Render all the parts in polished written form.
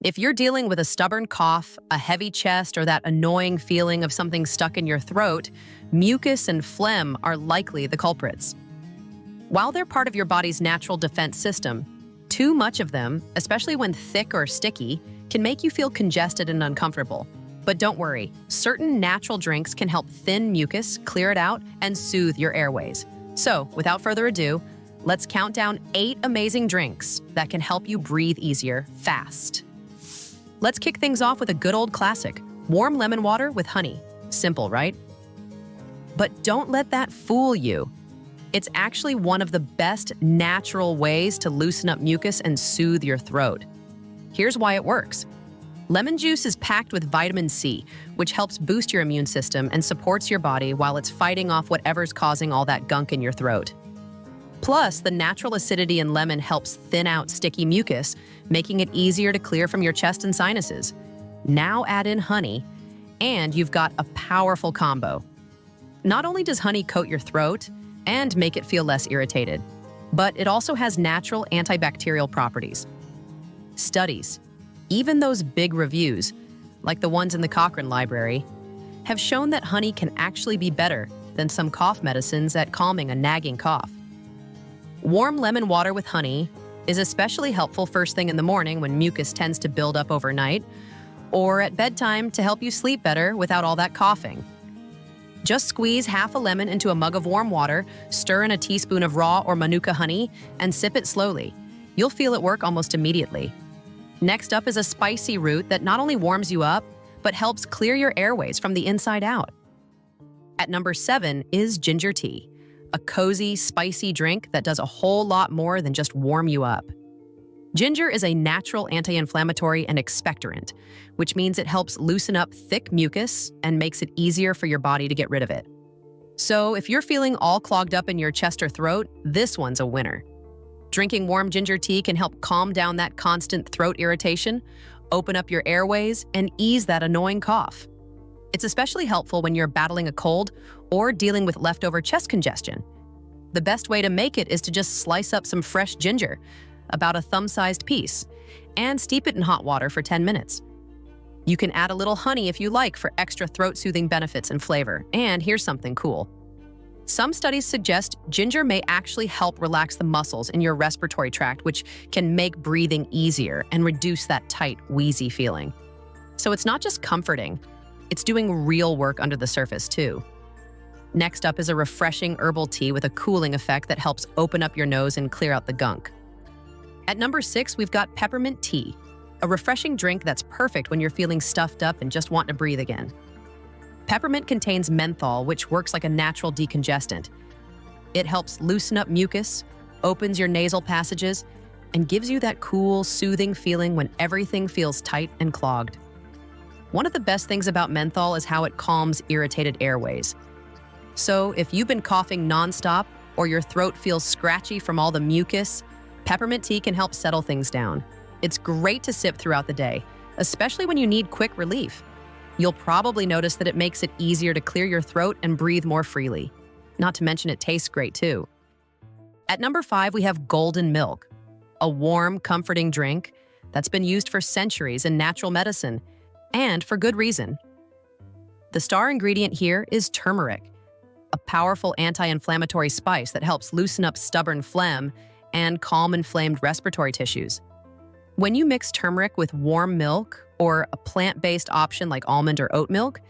If you're dealing with a stubborn cough, a heavy chest, or that annoying feeling of something stuck in your throat, mucus and phlegm are likely the culprits. While they're part of your body's natural defense system, too much of them, especially when thick or sticky, can make you feel congested and uncomfortable. But don't worry, certain natural drinks can help thin mucus, clear it out, and soothe your airways. So, without further ado, let's count down 8 amazing drinks that can help you breathe easier, fast. Let's kick things off with a good old classic, warm lemon water with honey. Simple, right? But don't let that fool you. It's actually one of the best natural ways to loosen up mucus and soothe your throat. Here's why it works. Lemon juice is packed with vitamin C, which helps boost your immune system and supports your body while it's fighting off whatever's causing all that gunk in your throat. Plus, the natural acidity in lemon helps thin out sticky mucus, making it easier to clear from your chest and sinuses. Now add in honey, and you've got a powerful combo. Not only does honey coat your throat and make it feel less irritated, but it also has natural antibacterial properties. Studies, even those big reviews, like the ones in the Cochrane Library, have shown that honey can actually be better than some cough medicines at calming a nagging cough. Warm lemon water with honey is especially helpful first thing in the morning when mucus tends to build up overnight, or at bedtime to help you sleep better without all that coughing. Just squeeze half a lemon into a mug of warm water, stir in a teaspoon of raw or manuka honey, and sip it slowly. You'll feel it work almost immediately. Next up is a spicy root that not only warms you up, but helps clear your airways from the inside out. At number 7 is ginger tea, a cozy, spicy drink that does a whole lot more than just warm you up. Ginger is a natural anti-inflammatory and expectorant, which means it helps loosen up thick mucus and makes it easier for your body to get rid of it. So if you're feeling all clogged up in your chest or throat, this one's a winner. Drinking warm ginger tea can help calm down that constant throat irritation, open up your airways, and ease that annoying cough. It's especially helpful when you're battling a cold or dealing with leftover chest congestion. The best way to make it is to just slice up some fresh ginger, about a thumb-sized piece, and steep it in hot water for 10 minutes. You can add a little honey if you like for extra throat-soothing benefits and flavor. And here's something cool. Some studies suggest ginger may actually help relax the muscles in your respiratory tract, which can make breathing easier and reduce that tight, wheezy feeling. So it's not just comforting, it's doing real work under the surface too. Next up is a refreshing herbal tea with a cooling effect that helps open up your nose and clear out the gunk. At number 6, we've got peppermint tea, a refreshing drink that's perfect when you're feeling stuffed up and just want to breathe again. Peppermint contains menthol, which works like a natural decongestant. It helps loosen up mucus, opens your nasal passages, and gives you that cool, soothing feeling when everything feels tight and clogged. One of the best things about menthol is how it calms irritated airways. So if you've been coughing nonstop or your throat feels scratchy from all the mucus, peppermint tea can help settle things down. It's great to sip throughout the day, especially when you need quick relief. You'll probably notice that it makes it easier to clear your throat and breathe more freely. Not to mention it tastes great too. At number 5, we have golden milk, a warm, comforting drink that's been used for centuries in natural medicine, and for good reason. The star ingredient here is turmeric, a powerful anti-inflammatory spice that helps loosen up stubborn phlegm and calm inflamed respiratory tissues. When you mix turmeric with warm milk or a plant-based option like almond or oat milk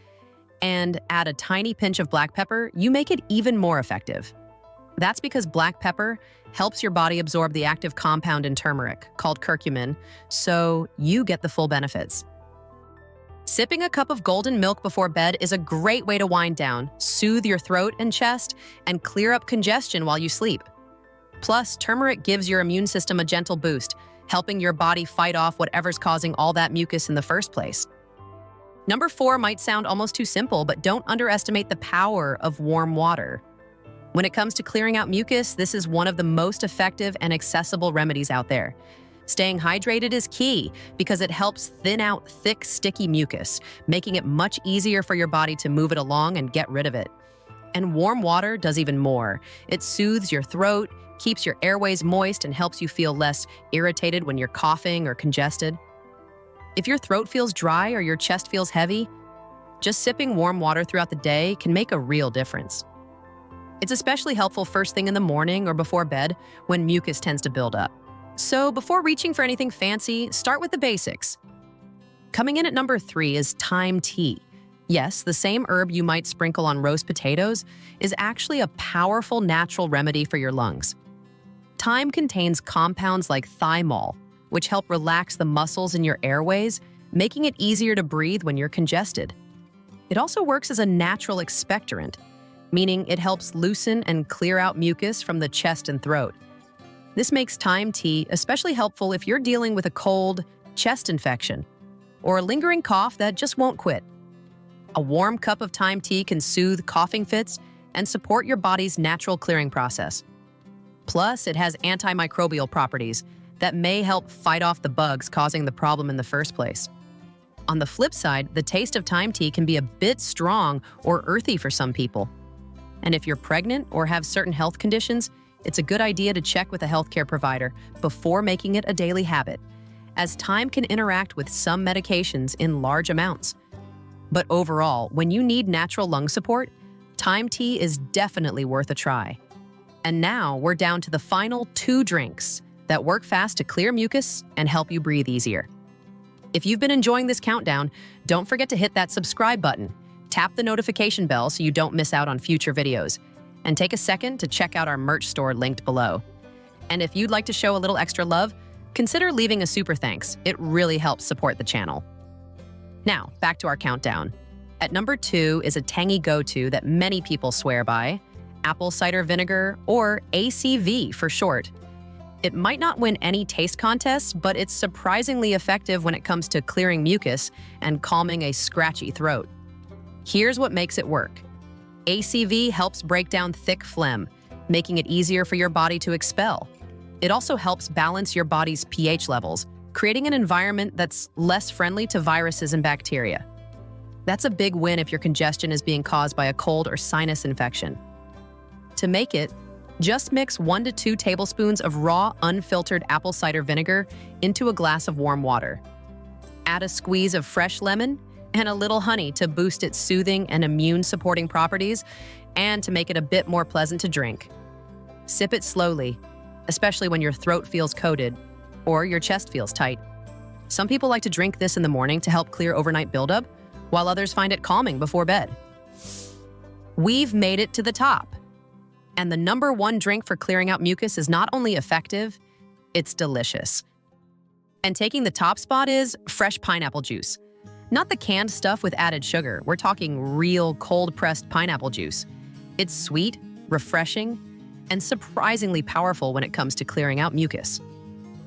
and add a tiny pinch of black pepper, you make it even more effective. That's because black pepper helps your body absorb the active compound in turmeric, called curcumin, so you get the full benefits. Sipping a cup of golden milk before bed is a great way to wind down, soothe your throat and chest, and clear up congestion while you sleep. Plus, turmeric gives your immune system a gentle boost, helping your body fight off whatever's causing all that mucus in the first place. Number 4 might sound almost too simple, but don't underestimate the power of warm water. When it comes to clearing out mucus, this is one of the most effective and accessible remedies out there. Staying hydrated is key because it helps thin out thick, sticky mucus, making it much easier for your body to move it along and get rid of it. And warm water does even more. It soothes your throat, keeps your airways moist, and helps you feel less irritated when you're coughing or congested. If your throat feels dry or your chest feels heavy, just sipping warm water throughout the day can make a real difference. It's especially helpful first thing in the morning or before bed when mucus tends to build up. So before reaching for anything fancy, start with the basics. Coming in at number 3 is thyme tea. Yes, the same herb you might sprinkle on roast potatoes is actually a powerful natural remedy for your lungs. Thyme contains compounds like thymol, which help relax the muscles in your airways, making it easier to breathe when you're congested. It also works as a natural expectorant, meaning it helps loosen and clear out mucus from the chest and throat. This makes thyme tea especially helpful if you're dealing with a cold, chest infection, or a lingering cough that just won't quit. A warm cup of thyme tea can soothe coughing fits and support your body's natural clearing process. Plus, it has antimicrobial properties that may help fight off the bugs causing the problem in the first place. On the flip side, the taste of thyme tea can be a bit strong or earthy for some people. And if you're pregnant or have certain health conditions, it's a good idea to check with a healthcare provider before making it a daily habit, as thyme can interact with some medications in large amounts. But overall, when you need natural lung support, thyme tea is definitely worth a try. And now we're down to the final 2 drinks that work fast to clear mucus and help you breathe easier. If you've been enjoying this countdown, don't forget to hit that subscribe button, tap the notification bell so you don't miss out on future videos, and take a second to check out our merch store linked below. And if you'd like to show a little extra love, consider leaving a super thanks. It really helps support the channel. Now, back to our countdown. At number 2 is a tangy go-to that many people swear by, apple cider vinegar, or ACV for short. It might not win any taste contests, but it's surprisingly effective when it comes to clearing mucus and calming a scratchy throat. Here's what makes it work. ACV helps break down thick phlegm, making it easier for your body to expel. It also helps balance your body's pH levels, creating an environment that's less friendly to viruses and bacteria. That's a big win if your congestion is being caused by a cold or sinus infection. To make it, just mix 1 to 2 tablespoons of raw, unfiltered apple cider vinegar into a glass of warm water. Add a squeeze of fresh lemon and a little honey to boost its soothing and immune-supporting properties and to make it a bit more pleasant to drink. Sip it slowly, especially when your throat feels coated or your chest feels tight. Some people like to drink this in the morning to help clear overnight buildup, while others find it calming before bed. We've made it to the top. And the number 1 drink for clearing out mucus is not only effective, it's delicious. And taking the top spot is fresh pineapple juice. Not the canned stuff with added sugar. We're talking real cold-pressed pineapple juice. It's sweet, refreshing, and surprisingly powerful when it comes to clearing out mucus.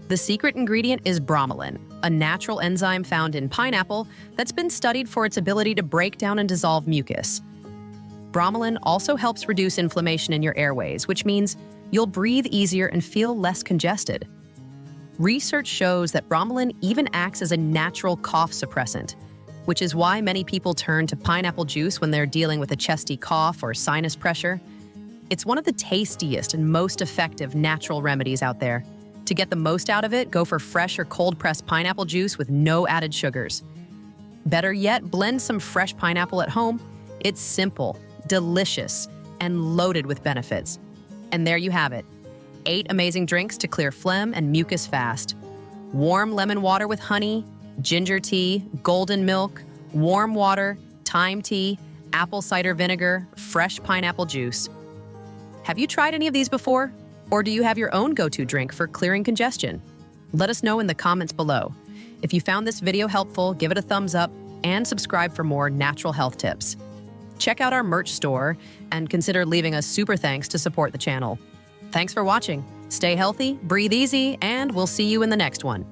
The secret ingredient is bromelain, a natural enzyme found in pineapple that's been studied for its ability to break down and dissolve mucus. Bromelain also helps reduce inflammation in your airways, which means you'll breathe easier and feel less congested. Research shows that bromelain even acts as a natural cough suppressant, which is why many people turn to pineapple juice when they're dealing with a chesty cough or sinus pressure. It's one of the tastiest and most effective natural remedies out there. To get the most out of it, go for fresh or cold-pressed pineapple juice with no added sugars. Better yet, blend some fresh pineapple at home. It's simple, delicious, and loaded with benefits. And there you have it. 8 amazing drinks to clear phlegm and mucus fast. Warm lemon water with honey, ginger tea, golden milk, warm water, thyme tea, apple cider vinegar, fresh pineapple juice. Have you tried any of these before? Or do you have your own go-to drink for clearing congestion? Let us know in the comments below. If you found this video helpful, give it a thumbs up and subscribe for more natural health tips. Check out our merch store and consider leaving us super thanks to support the channel. Thanks for watching. Stay healthy, breathe easy, and we'll see you in the next one.